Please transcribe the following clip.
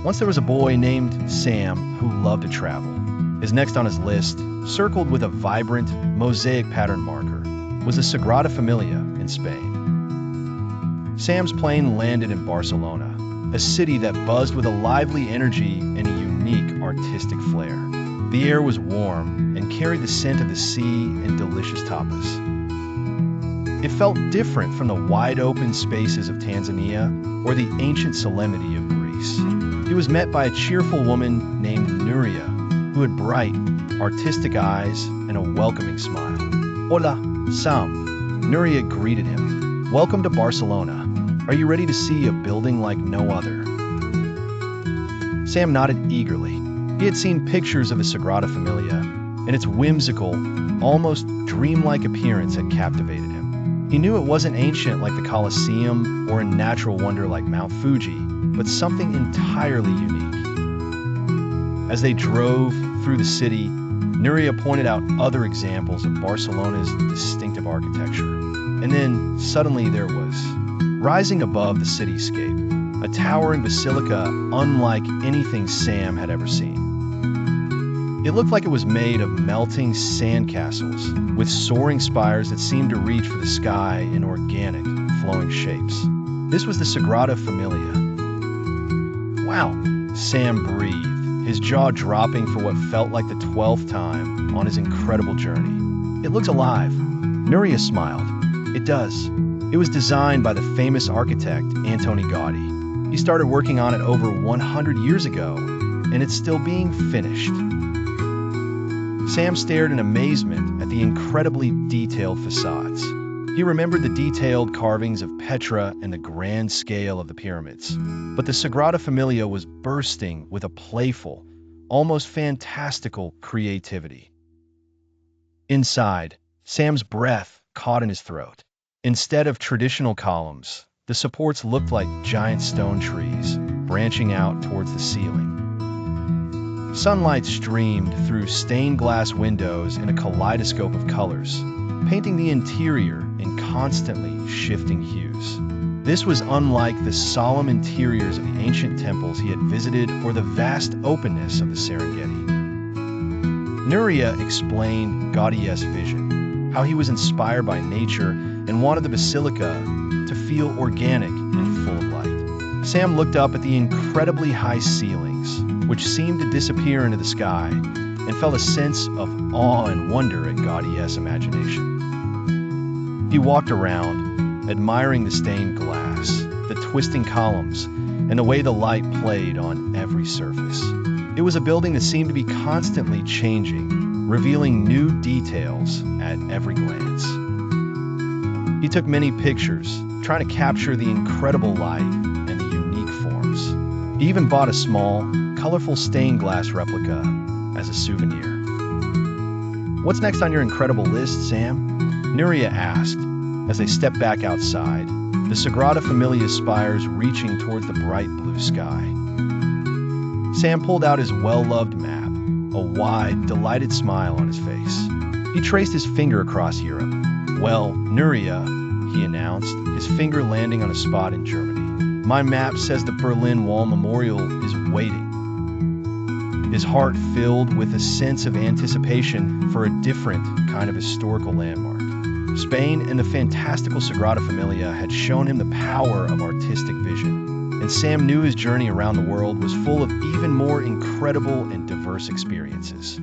Once there was a boy named Sam who loved to travel. His next on his list, circled with a vibrant, mosaic pattern marker, was the Sagrada Familia in Spain. Sam's plane landed in Barcelona, a city that buzzed with a lively energy and a unique artistic flair. The air was warm and carried the scent of the sea and delicious tapas. It felt different from the wide-open spaces of Tanzania or the ancient solemnity of Greece. He was met by a cheerful woman named Nuria, who had bright, artistic eyes and a welcoming smile. Hola, Sam, Nuria greeted him. Welcome to Barcelona. Are you ready to see a building like no other? Sam nodded eagerly. He had seen pictures of the Sagrada Familia, and its whimsical, almost dreamlike appearance had captivated him. He knew it wasn't ancient like the Colosseum or a natural wonder like Mount Fuji, but something entirely unique. As they drove through the city, Nuria pointed out other examples of Barcelona's distinctive architecture. And then, suddenly there was, rising above the cityscape, a towering basilica unlike anything Sam had ever seen. It looked like it was made of melting sandcastles, with soaring spires that seemed to reach for the sky in organic, flowing shapes. This was the Sagrada Familia. Wow, Sam breathed, his jaw dropping for what felt like the 12th time on his incredible journey. It looks alive. Nuria smiled. It does. It was designed by the famous architect, Antoni Gaudí. He started working on it over 100 years ago, and it's still being finished. Sam stared in amazement at the incredibly detailed facades. He remembered the detailed carvings of Petra and the grand scale of the pyramids. But the Sagrada Familia was bursting with a playful, almost fantastical creativity. Inside, Sam's breath caught in his throat. Instead of traditional columns, the supports looked like giant stone trees, branching out towards the ceiling. Sunlight streamed through stained glass windows in a kaleidoscope of colors, painting the interior in constantly shifting hues. This was unlike the solemn interiors of the ancient temples he had visited or the vast openness of the Serengeti. Nuria explained Gaudí's vision, how he was inspired by nature and wanted the basilica to feel organic and full of light. Sam looked up at the incredibly high ceilings, which seemed to disappear into the sky, and felt a sense of awe and wonder at Gaudí's imagination. He walked around, admiring the stained glass, the twisting columns, and the way the light played on every surface. It was a building that seemed to be constantly changing, revealing new details at every glance. He took many pictures, trying to capture the incredible light and the unique forms. He even bought a small, colorful stained glass replica as a souvenir. What's next on your incredible list, Sam? Nuria asked as they stepped back outside, the Sagrada Familia spires reaching towards the bright blue sky. Sam pulled out his well-loved map, a wide, delighted smile on his face. He traced his finger across Europe. Well, Nuria, he announced, his finger landing on a spot in Germany. My map says the Berlin Wall Memorial is waiting. His heart filled with a sense of anticipation for a different kind of historical landmark. Spain and the fantastical Sagrada Familia had shown him the power of artistic vision, and Sam knew his journey around the world was full of even more incredible and diverse experiences.